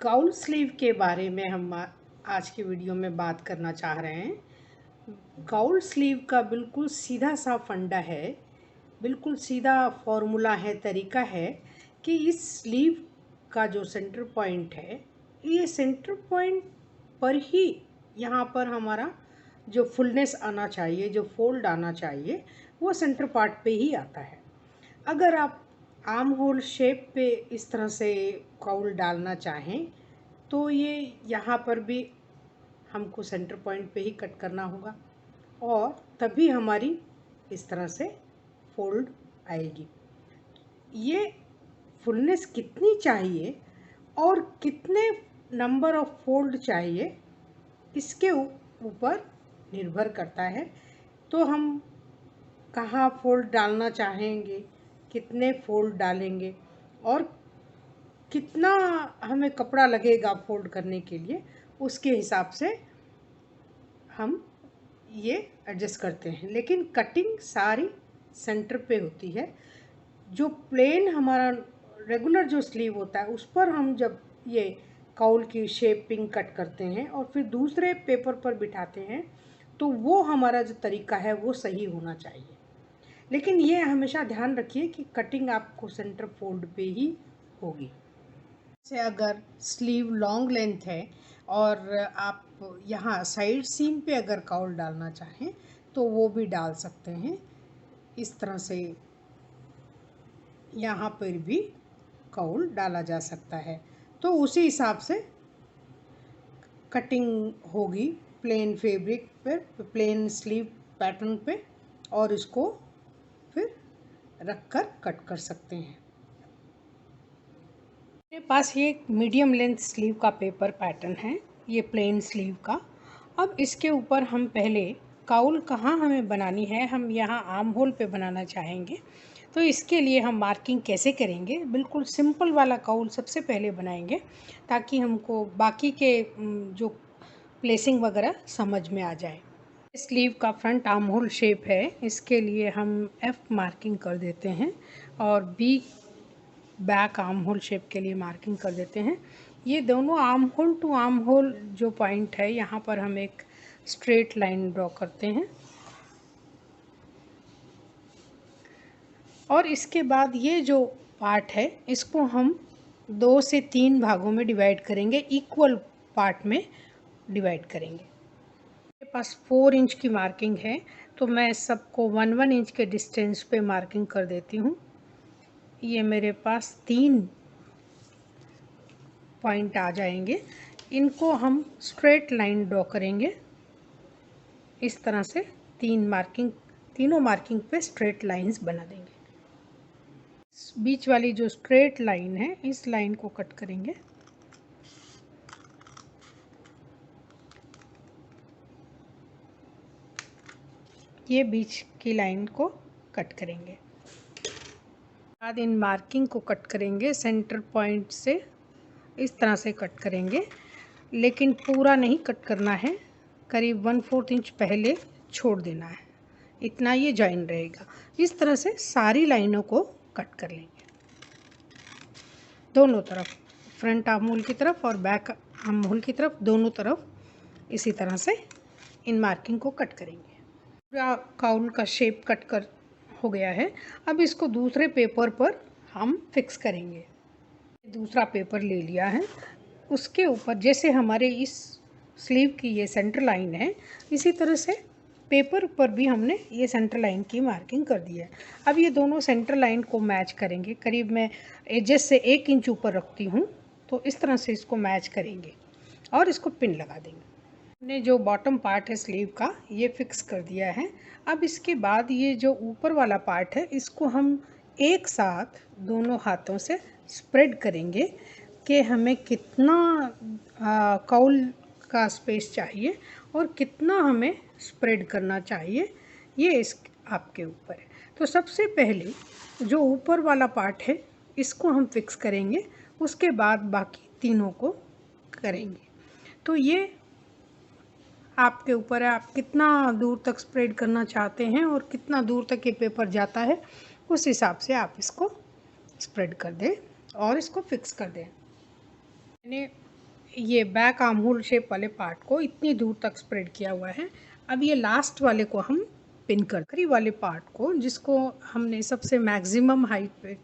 Cowl sleeve के बारे में हम आज की वीडियो में बात करना चाह रहे हैं। काउल स्लीव का बिल्कुल सीधा सा फंडा है, बिल्कुल सीधा फॉर्मूला है, तरीका है कि इस स्लीव का जो सेंटर पॉइंट है, ये सेंटर पॉइंट पर ही यहाँ पर हमारा जो फुलनेस आना चाहिए, जो फोल्ड आना चाहिए, वो सेंटर पार्ट पे ही आता है। अगर आप आर्म होल शेप पे इस तरह से काउल डालना चाहें तो ये यहाँ पर भी हमको सेंटर पॉइंट पे ही कट करना होगा और तभी हमारी इस तरह से फोल्ड आएगी। ये फुलनेस कितनी चाहिए और कितने नंबर ऑफ फोल्ड चाहिए, इसके ऊपर निर्भर करता है। तो हम कहाँ फोल्ड डालना चाहेंगे, कितने फोल्ड डालेंगे और कितना हमें कपड़ा लगेगा फोल्ड करने के लिए, उसके हिसाब से हम ये एडजस्ट करते हैं। लेकिन कटिंग सारी सेंटर पे होती है। जो प्लेन हमारा रेगुलर जो स्लीव होता है, उस पर हम जब ये काउल की शेपिंग कट करते हैं और फिर दूसरे पेपर पर बिठाते हैं, तो वो हमारा जो तरीका है वो सही होना चाहिए। लेकिन ये हमेशा ध्यान रखिए कि कटिंग आपको सेंटर फोल्ड पे ही होगी। से अगर स्लीव लॉन्ग लेंथ है और आप यहाँ साइड सीम पे अगर काउल डालना चाहें तो वो भी डाल सकते हैं। इस तरह से यहाँ पर भी काउल डाला जा सकता है, तो उसी हिसाब से कटिंग होगी प्लेन फैब्रिक पे, प्लेन स्लीव पैटर्न पे, और इसको फिर रख कर कट कर सकते हैं। मेरे पास ये मीडियम लेंथ स्लीव का पेपर पैटर्न है, ये प्लेन स्लीव का। अब इसके ऊपर हम पहले काउल कहाँ हमें बनानी है, हम यहाँ आर्म होल पे बनाना चाहेंगे, तो इसके लिए हम मार्किंग कैसे करेंगे। बिल्कुल सिंपल वाला काउल सबसे पहले बनाएंगे ताकि हमको बाकी के जो प्लेसिंग वगैरह समझ में आ जाए। स्लीव का फ्रंट आर्म होल शेप है, इसके लिए हम एफ मार्किंग कर देते हैं और B back armhole shape के लिए मार्किंग कर देते हैं। ये दोनों armhole to armhole जो पॉइंट है, यहाँ पर हम एक स्ट्रेट लाइन ड्रॉ करते हैं और इसके बाद ये जो पार्ट है इसको हम 2 से 3 भागों में डिवाइड करेंगे, इक्वल पार्ट में डिवाइड करेंगे। मेरे पास 4 इंच की मार्किंग है, तो मैं सबको 1-1 इंच के डिस्टेंस पे मार्किंग कर देती हूँ। ये मेरे पास 3 पॉइंट आ जाएंगे, इनको हम स्ट्रेट लाइन ड्रॉ करेंगे इस तरह से। तीनों मार्किंग पे स्ट्रेट लाइंस बना देंगे। बीच वाली जो स्ट्रेट लाइन है, इस लाइन को कट करेंगे। ये बीच की लाइन को कट करेंगे। बाद इन मार्किंग को कट करेंगे सेंटर पॉइंट से, इस तरह से कट करेंगे, लेकिन पूरा नहीं कट करना है, करीब 1/4 इंच पहले छोड़ देना है, इतना ये जॉइन रहेगा। इस तरह से सारी लाइनों को कट कर लेंगे, दोनों तरफ, फ्रंट आर्म होल की तरफ और बैक आर्म होल की तरफ, दोनों तरफ इसी तरह से इन मार्किंग को कट करेंगे। पूरा काउल का शेप कट कर हो गया है। अब इसको दूसरे पेपर पर हम फिक्स करेंगे। दूसरा पेपर ले लिया है, उसके ऊपर जैसे हमारे इस स्लीव की ये सेंटर लाइन है, इसी तरह से पेपर पर भी हमने ये सेंटर लाइन की मार्किंग कर दी है। अब ये दोनों सेंटर लाइन को मैच करेंगे। करीब मैं एजेस से 1 इंच ऊपर रखती हूँ, तो इस तरह से इसको मैच करेंगे और इसको पिन लगा देंगे। हमने जो बॉटम पार्ट है स्लीव का, ये फिक्स कर दिया है। अब इसके बाद ये जो ऊपर वाला पार्ट है, इसको हम एक साथ दोनों हाथों से स्प्रेड करेंगे कि हमें कितना काउल का स्पेस चाहिए और कितना हमें स्प्रेड करना चाहिए, ये इस आपके ऊपर है। तो सबसे पहले जो ऊपर वाला पार्ट है इसको हम फिक्स करेंगे, उसके बाद बाकी तीनों को करेंगे। तो ये आपके ऊपर है, आप कितना दूर तक स्प्रेड करना चाहते हैं और कितना दूर तक ये पेपर जाता है, उस हिसाब से आप इसको स्प्रेड कर दें और इसको फिक्स कर दें। मैंने ये बैक आर्म होल शेप वाले पार्ट को इतनी दूर तक स्प्रेड किया हुआ है। अब ये लास्ट वाले को हम पिन कर, आखिरी वाले पार्ट को जिसको हमने सबसे मैक्सिमम हाइट पे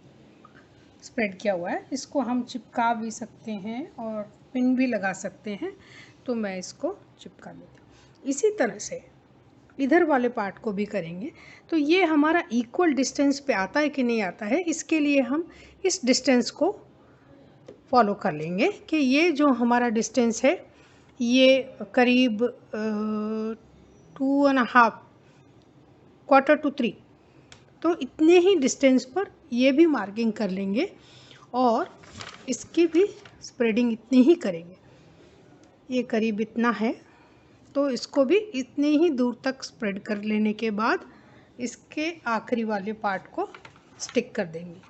स्प्रेड किया हुआ है, इसको हम चिपका भी सकते हैं और पिन भी लगा सकते हैं। तो मैं इसको चिपका देती हूँ। इसी तरह से इधर वाले पार्ट को भी करेंगे। तो ये हमारा इक्वल डिस्टेंस पे आता है कि नहीं आता है, इसके लिए हम इस डिस्टेंस को फॉलो कर लेंगे कि ये जो हमारा डिस्टेंस है ये करीब 2.5 क्वार्टर टू 3, तो इतने ही डिस्टेंस पर ये भी मार्किंग कर लेंगे और इसकी भी स्प्रेडिंग इतनी ही करेंगे। ये करीब इतना है, तो इसको भी इतने ही दूर तक स्प्रेड कर लेने के बाद इसके आखिरी वाले पार्ट को स्टिक कर देंगे।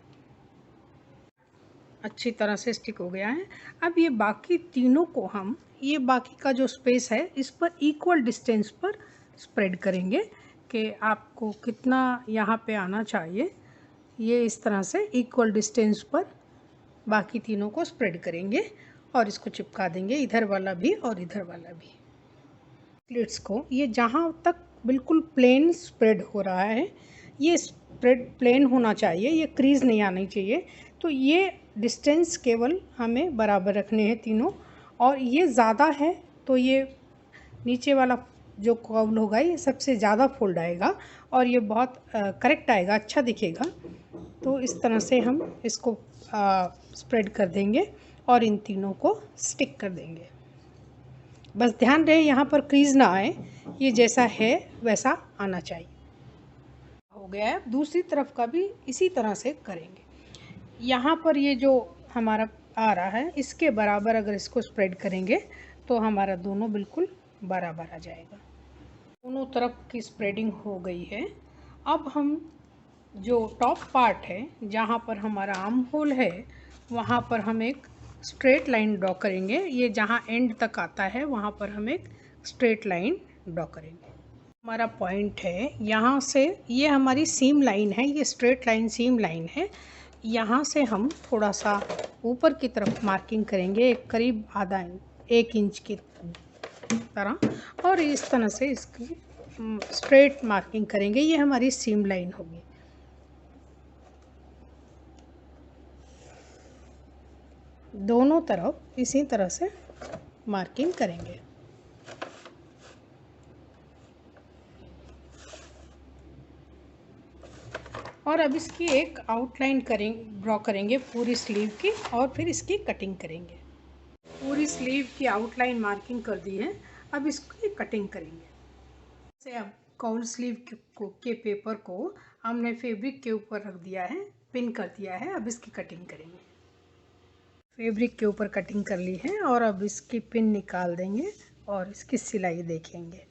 अच्छी तरह से स्टिक हो गया है। अब ये बाकी तीनों को हम, ये बाकी का जो स्पेस है इस पर इक्वल डिस्टेंस पर स्प्रेड करेंगे कि आपको कितना यहाँ पे आना चाहिए। ये इस तरह से इक्वल डिस्टेंस पर बाकी तीनों को स्प्रेड करेंगे और इसको चिपका देंगे, इधर वाला भी और इधर वाला भी। स्लिट्स को ये जहाँ तक बिल्कुल प्लेन स्प्रेड हो रहा है, ये स्प्रेड प्लेन होना चाहिए, ये क्रीज नहीं आनी चाहिए। तो ये डिस्टेंस केवल हमें बराबर रखने हैं तीनों, और ये ज़्यादा है तो ये नीचे वाला जो कर्व होगा ये सबसे ज़्यादा फोल्ड आएगा और ये बहुत करेक्ट आएगा, अच्छा दिखेगा। तो इस तरह से हम इसको स्प्रेड कर देंगे और इन तीनों को स्टिक कर देंगे। बस ध्यान रहे यहाँ पर क्रीज ना आए, ये जैसा है वैसा आना चाहिए। हो गया है। दूसरी तरफ का भी इसी तरह से करेंगे। यहाँ पर ये जो हमारा आ रहा है इसके बराबर अगर इसको स्प्रेड करेंगे तो हमारा दोनों बिल्कुल बराबर आ जाएगा। दोनों तरफ की स्प्रेडिंग हो गई है। अब हम जो टॉप पार्ट है जहाँ पर हमारा आर्म होल है वहाँ पर हम एक स्ट्रेट लाइन ड्रॉ करेंगे। ये जहाँ एंड तक आता है वहाँ पर हम एक स्ट्रेट लाइन ड्रॉ करेंगे। हमारा पॉइंट है यहाँ से, ये हमारी सीम लाइन है, ये स्ट्रेट लाइन सीम लाइन है। यहाँ से हम थोड़ा सा ऊपर की तरफ मार्किंग करेंगे, एक करीब आधा 1 इंच की तरह, और इस तरह से इसकी स्ट्रेट मार्किंग करेंगे। ये हमारी सीम लाइन होगी। दोनों तरफ इसी तरह से मार्किंग करेंगे। और अब इसकी एक आउटलाइन ड्रॉ करेंगे पूरी स्लीव की, और फिर इसकी कटिंग करेंगे। पूरी स्लीव की आउटलाइन मार्किंग कर दी है, अब इसकी कटिंग करेंगे। से अब कॉल स्लीव के पेपर को हमने फैब्रिक के ऊपर रख दिया है, पिन कर दिया है। अब इसकी कटिंग करेंगे। फैब्रिक के ऊपर कटिंग कर ली है और अब इसकी पिन निकाल देंगे और इसकी सिलाई देखेंगे।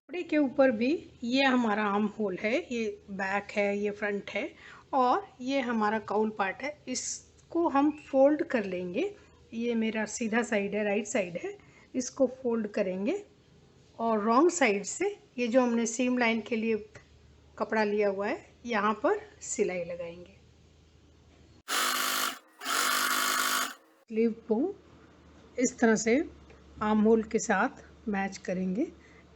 कपड़े के ऊपर भी ये हमारा आर्म होल है, ये बैक है, ये फ्रंट है और ये हमारा काउल पार्ट है। इसको हम फोल्ड कर लेंगे। ये मेरा सीधा साइड है, राइट साइड है, इसको फोल्ड करेंगे और रॉन्ग साइड से ये जो हमने सीम लाइन के लिए कपड़ा लिया हुआ है यहाँ पर सिलाई लगाएंगे। स्लीव को इस तरह से आर्म होल के साथ मैच करेंगे।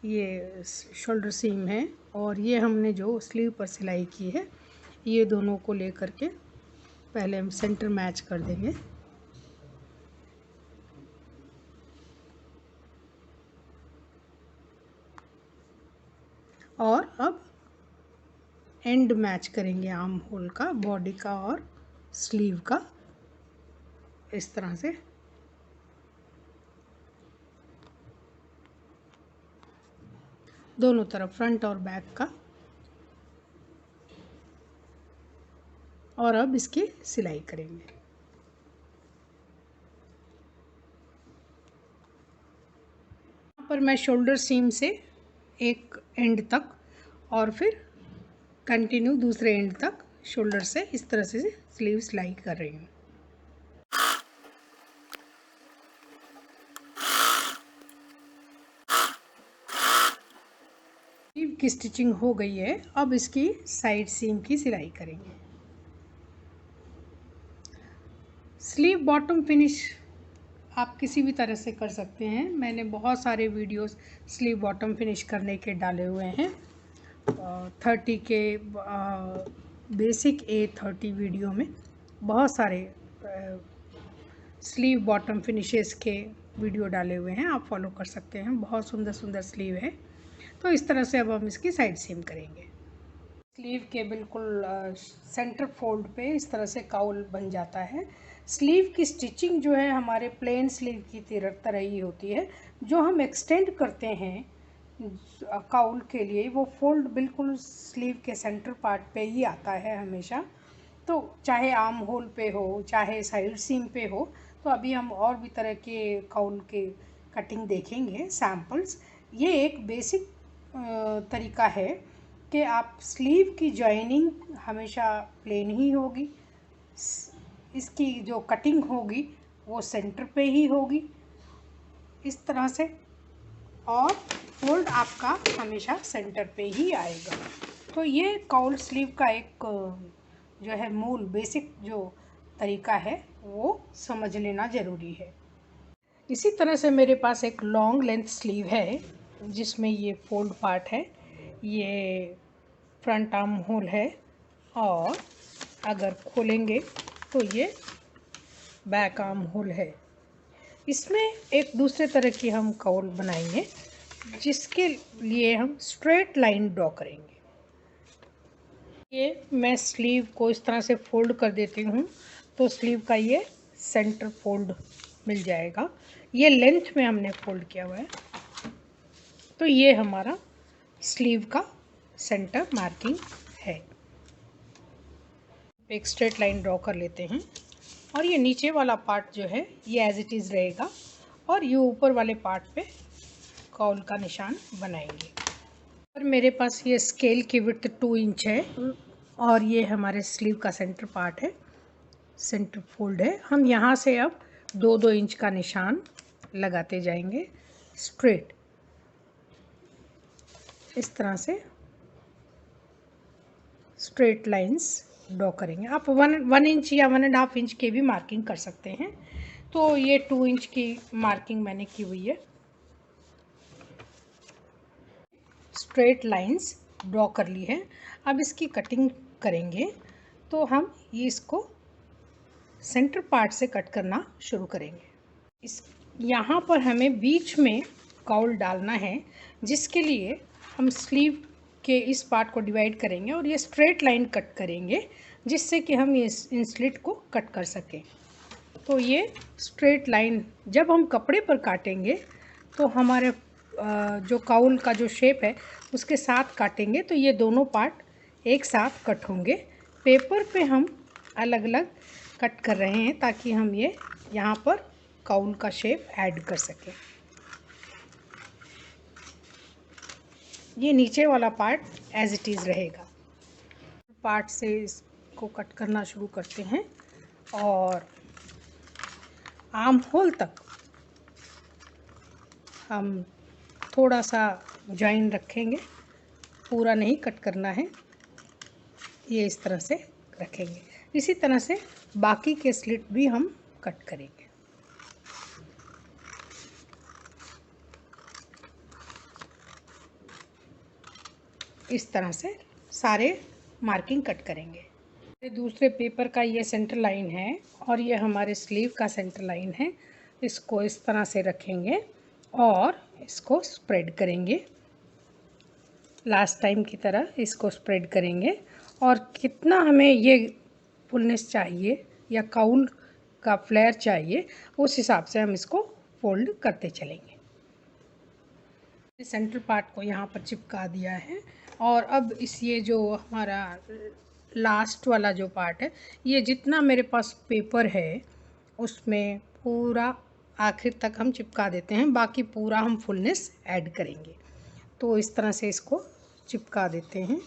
ये शोल्डर सीम है और ये हमने जो स्लीव पर सिलाई की है, ये दोनों को लेकर के पहले हम सेंटर मैच कर देंगे। और अब एंड मैच करेंगे आर्म होल का, बॉडी का और स्लीव का, इस तरह से। दोनों तरफ फ्रंट और बैक का। और अब इसकी सिलाई करेंगे। यहाँ पर मैं शोल्डर सीम से एक एंड तक और फिर कंटिन्यू दूसरे एंड तक शोल्डर से इस तरह से स्लीव सिलाई कर रही हूँ। स्लीव की स्टिचिंग हो गई है, अब इसकी साइड सीम की सिलाई करेंगे। स्लीव बॉटम फिनिश आप किसी भी तरह से कर सकते हैं। मैंने बहुत सारे वीडियोस स्लीव बॉटम फिनिश करने के डाले हुए हैं। 30 के बेसिक A30 वीडियो में बहुत सारे स्लीव बॉटम फिनिशेस के वीडियो डाले हुए हैं, आप फॉलो कर सकते हैं। बहुत सुंदर सुंदर स्लीव है। तो इस तरह से अब हम इसकी साइड सीम करेंगे। स्लीव के बिल्कुल सेंटर फोल्ड पे इस तरह से काउल बन जाता है। स्लीव की स्टिचिंग जो है हमारे प्लेन स्लीव की तरह ही होती है। जो हम एक्सटेंड करते हैं काउल के लिए, वो फोल्ड बिल्कुल स्लीव के सेंटर पार्ट पे ही आता है हमेशा। तो चाहे आर्म होल पे हो, चाहे साइड सीम पे हो। तो अभी हम और भी तरह के काउल के कटिंग देखेंगे, सैम्पल्स। ये एक बेसिक तरीका है कि आप स्लीव की जॉइनिंग हमेशा प्लेन ही होगी, इसकी जो कटिंग होगी वो सेंटर पे ही होगी इस तरह से, और फोल्ड आपका हमेशा सेंटर पे ही आएगा। तो ये काउल स्लीव का एक जो है मूल बेसिक जो तरीका है वो समझ लेना ज़रूरी है। इसी तरह से मेरे पास एक लॉन्ग लेंथ स्लीव है जिसमें ये फोल्ड पार्ट है, ये फ्रंट आर्म होल है, और अगर खोलेंगे तो ये बैक आर्म होल है। इसमें एक दूसरे तरह की हम काउल बनाएंगे जिसके लिए हम स्ट्रेट लाइन ड्रॉ करेंगे। ये मैं स्लीव को इस तरह से फोल्ड कर देती हूँ तो स्लीव का ये सेंटर फोल्ड मिल जाएगा। ये लेंथ में हमने फोल्ड किया हुआ है। तो ये हमारा स्लीव का सेंटर मार्किंग है। एक स्ट्रेट लाइन ड्रॉ कर लेते हैं, और ये नीचे वाला पार्ट जो है ये एज इट इज़ रहेगा, और ये ऊपर वाले पार्ट पे काउल का निशान बनाएंगे। और मेरे पास ये स्केल की विड्थ 2 इंच है, और ये हमारे स्लीव का सेंटर पार्ट है, सेंटर फोल्ड है। हम यहाँ से अब 2-2 इंच का निशान लगाते जाएंगे स्ट्रेट, इस तरह से स्ट्रेट लाइंस ड्रॉ करेंगे। आप 1 इंच या 1.5 इंच के भी मार्किंग कर सकते हैं। तो ये 2 इंच की मार्किंग मैंने की हुई है। स्ट्रेट लाइंस ड्रॉ कर ली है। अब इसकी कटिंग करेंगे तो हम ये इसको सेंटर पार्ट से कट करना शुरू करेंगे। इस यहाँ पर हमें बीच में काउल डालना है, जिसके लिए हम स्लीव के इस पार्ट को डिवाइड करेंगे और ये स्ट्रेट लाइन कट करेंगे, जिससे कि हम ये इन स्लिट को कट कर सकें। तो ये स्ट्रेट लाइन जब हम कपड़े पर काटेंगे तो हमारे जो काउल का जो शेप है उसके साथ काटेंगे, तो ये दोनों पार्ट एक साथ कट होंगे। पेपर पे हम अलग अलग कट कर रहे हैं ताकि हम ये यहाँ पर काउल का शेप ऐड कर सकें। ये नीचे वाला पार्ट एज इट इज़ रहेगा। पार्ट से इसको कट करना शुरू करते हैं और आर्म होल तक हम थोड़ा सा जॉइन रखेंगे, पूरा नहीं कट करना है, ये इस तरह से रखेंगे। इसी तरह से बाकी के स्लिट भी हम कट करेंगे। इस तरह से सारे मार्किंग कट करेंगे। दूसरे पेपर का ये सेंटर लाइन है और ये हमारे स्लीव का सेंटर लाइन है। इसको इस तरह से रखेंगे और इसको स्प्रेड करेंगे, लास्ट टाइम की तरह इसको स्प्रेड करेंगे। और कितना हमें ये फुलनेस चाहिए या काउल का फ्लेयर चाहिए, उस हिसाब से हम इसको फोल्ड करते चलेंगे। सेंटर पार्ट को यहाँ पर चिपका दिया है, और अब इस ये जो हमारा लास्ट वाला जो पार्ट है, ये जितना मेरे पास पेपर है उसमें पूरा आखिर तक हम चिपका देते हैं, बाकी पूरा हम फुलनेस ऐड करेंगे। तो इस तरह से इसको चिपका देते हैं।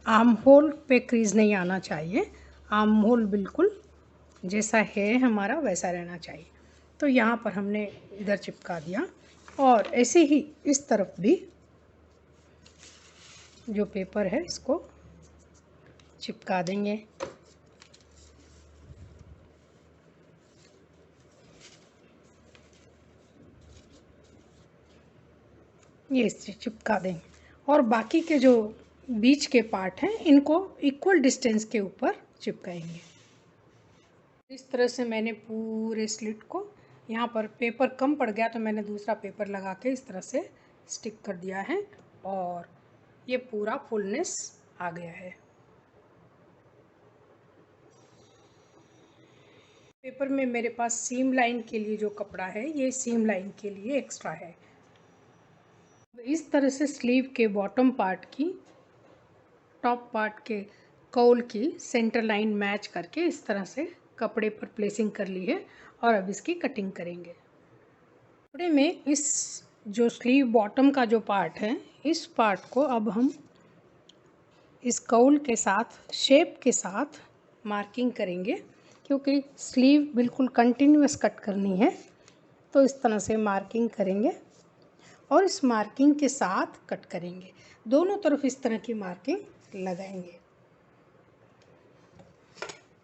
आर्म होल पे क्रीज नहीं आना चाहिए, आर्म होल बिल्कुल जैसा है हमारा वैसा रहना चाहिए। तो यहाँ पर हमने इधर चिपका दिया और ऐसे ही इस तरफ भी जो पेपर है इसको चिपका देंगे। ये इससे चिपका देंगे और बाकी के जो बीच के पार्ट हैं इनको इक्वल डिस्टेंस के ऊपर चिपकाएंगे। इस तरह से मैंने पूरे स्लिट को, यहाँ पर पेपर कम पड़ गया तो मैंने दूसरा पेपर लगा के इस तरह से स्टिक कर दिया है और ये पूरा फुलनेस आ गया है। पेपर में मेरे पास सीम लाइन के लिए जो कपड़ा है ये सीम लाइन के लिए एक्स्ट्रा है। इस तरह से स्लीव के बॉटम पार्ट की टॉप पार्ट के कॉल की सेंटर लाइन मैच करके इस तरह से कपड़े पर प्लेसिंग कर ली है और अब इसकी कटिंग करेंगे। कपड़े में इस जो स्लीव बॉटम का जो पार्ट है इस पार्ट को अब हम इस कॉल के साथ शेप के साथ मार्किंग करेंगे, क्योंकि स्लीव बिल्कुल कंटिन्यूअस कट करनी है तो इस तरह से मार्किंग करेंगे और इस मार्किंग के साथ कट करेंगे। दोनों तरफ इस तरह की मार्किंग लगाएंगे।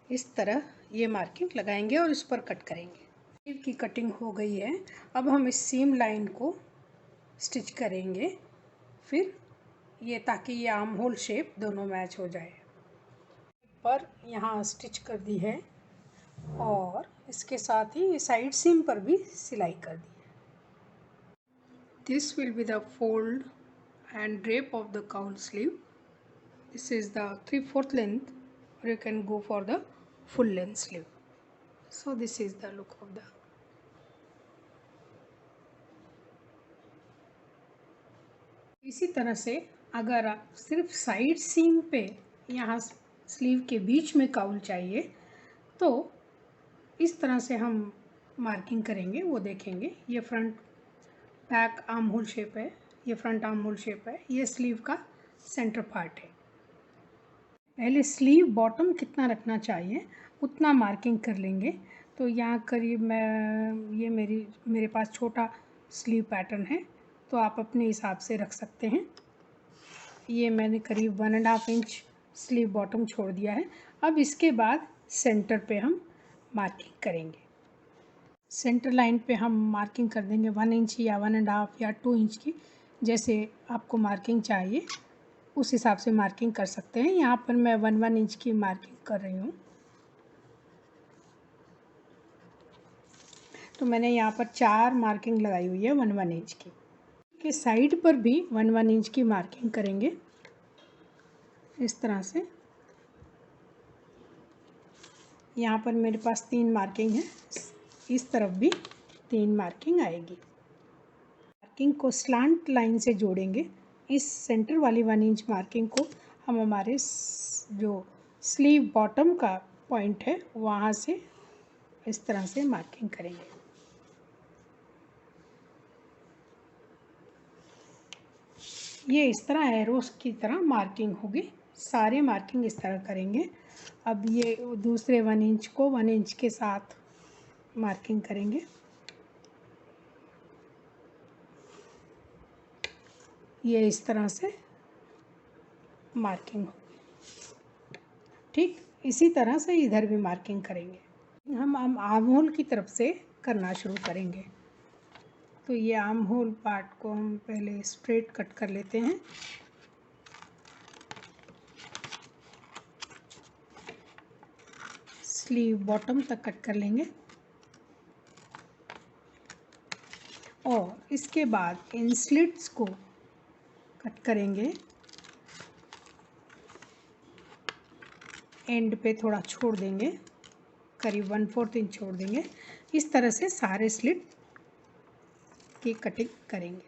इस तरह ये मार्किंग लगाएंगे और इस पर कट करेंगे। स्लीव की कटिंग हो गई है। अब हम इस सीम लाइन को स्टिच करेंगे, फिर ये ताकि ये आर्म होल शेप दोनों मैच हो जाए। पर यहाँ स्टिच कर दी है और इसके साथ ही साइड सीम पर भी सिलाई कर दी है। This will be the fold and drape of the cowl sleeve. This is the 3/4 length, or you can go for the full length sleeve. So this is the look of the. इसी तरह से अगर आप सिर्फ side seam पे यहाँ sleeve के बीच में काउल चाहिए तो इस तरह से हम मार्किंग करेंगे, वो देखेंगे। ये front back armhole shape है, ये फ्रंट आर्म होल शेप है, ये स्लीव का सेंटर पार्ट है। पहले स्लीव बॉटम कितना रखना चाहिए उतना मार्किंग कर लेंगे। तो यहाँ करीब ये मेरे पास छोटा स्लीव पैटर्न है तो आप अपने हिसाब से रख सकते हैं। ये मैंने करीब 1.5 इंच स्लीव बॉटम छोड़ दिया है। अब इसके बाद सेंटर पे हम मार्किंग करेंगे। सेंटर लाइन पे हम मार्किंग कर देंगे 1 इंच या 1.5 या 2 इंच की, जैसे आपको मार्किंग चाहिए उस हिसाब से मार्किंग कर सकते हैं। यहाँ पर मैं 1 इंच की मार्किंग कर रही हूँ। तो मैंने यहाँ पर 4 मार्किंग लगाई हुई है 1 इंच की। के साइड पर भी 1 इंच की मार्किंग करेंगे इस तरह से। यहाँ पर मेरे पास 3 मार्किंग है, इस तरफ भी 3 मार्किंग आएगी। मार्किंग को स्लांट लाइन से जोड़ेंगे। इस सेंटर वाली 1 इंच मार्किंग को हम हमारे जो स्लीव बॉटम का पॉइंट है वहाँ से इस तरह से मार्किंग करेंगे। ये इस तरह एरोस की तरह मार्किंग होगी। सारे मार्किंग इस तरह करेंगे। अब ये दूसरे 1 इंच को 1 इंच के साथ मार्किंग करेंगे। ये इस तरह से मार्किंग होगी। ठीक इसी तरह से इधर भी मार्किंग करेंगे। हम आर्म होल की तरफ से करना शुरू करेंगे। तो ये आर्म होल पार्ट को हम पहले स्ट्रेट कट कर लेते हैं। स्लीव बॉटम तक कट कर लेंगे और इसके बाद इन स्लिट्स को कट करेंगे। एंड पे थोड़ा छोड़ देंगे, करीब 1/4 इंच छोड़ देंगे। इस तरह से सारे स्लिट की कटिंग करेंगे,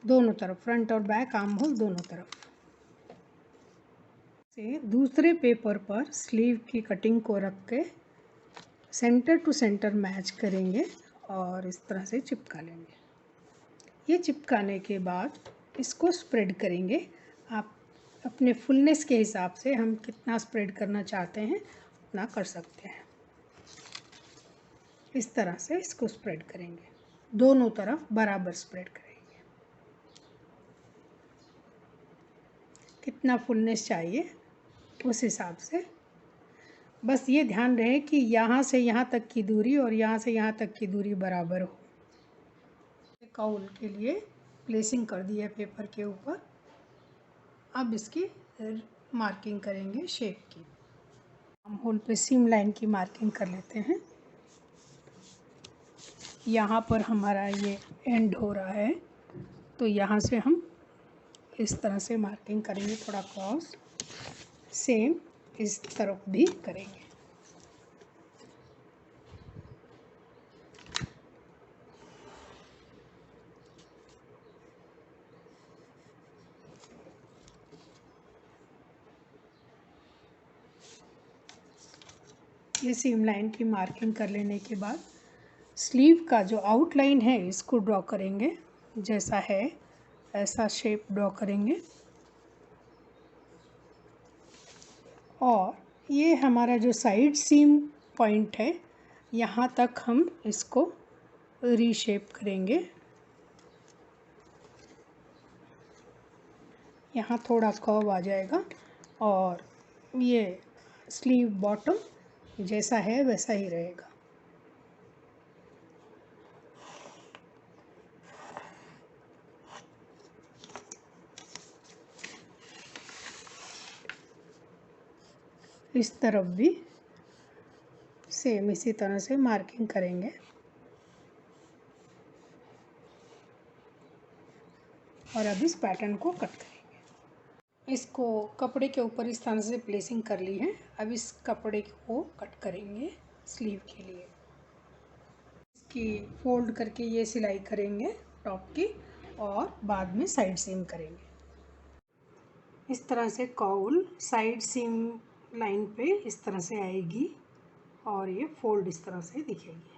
दोनों तरफ, फ्रंट और बैक आर्म होल दोनों तरफ से। दूसरे पेपर पर स्लीव की कटिंग को रख के सेंटर टू सेंटर मैच करेंगे और इस तरह से चिपका लेंगे। ये चिपकाने के बाद इसको स्प्रेड करेंगे। आप अपने फुलनेस के हिसाब से हम कितना स्प्रेड करना चाहते हैं उतना कर सकते हैं। इस तरह से इसको स्प्रेड करेंगे दोनों तरफ बराबर स्प्रेड करेंगे। कितना फुलनेस चाहिए उस हिसाब से, बस ये ध्यान रहे कि यहाँ से यहाँ तक की दूरी और यहाँ से यहाँ तक की दूरी बराबर हो। काउल के लिए प्लेसिंग कर दी है पेपर के ऊपर। अब इसकी मार्किंग करेंगे शेप की। हम होल पे सीम लाइन की मार्किंग कर लेते हैं। यहाँ पर हमारा ये एंड हो रहा है, तो यहाँ से हम इस तरह से मार्किंग करेंगे, थोड़ा क्रॉस। सेम इस तरफ भी करेंगे। ये सीम लाइन की मार्किंग कर लेने के बाद स्लीव का जो आउटलाइन है इसको ड्रॉ करेंगे। जैसा है ऐसा शेप ड्रॉ करेंगे। और ये हमारा जो साइड सीम पॉइंट है, यहाँ तक हम इसको रीशेप करेंगे। यहाँ थोड़ा कर्व आ जाएगा और ये स्लीव बॉटम जैसा है वैसा ही रहेगा। इस तरफ भी सेम इसी तरह से मार्किंग करेंगे और अब इस पैटर्न को कट करेंगे। इसको कपड़े के ऊपर इस तरह से प्लेसिंग कर ली है। अब इस कपड़े को कट करेंगे स्लीव के लिए। इसकी फोल्ड करके ये सिलाई करेंगे टॉप की और बाद में साइड सीम करेंगे। इस तरह से कॉल साइड सीम लाइन पे इस तरह से आएगी और ये फोल्ड इस तरह से दिखेगी।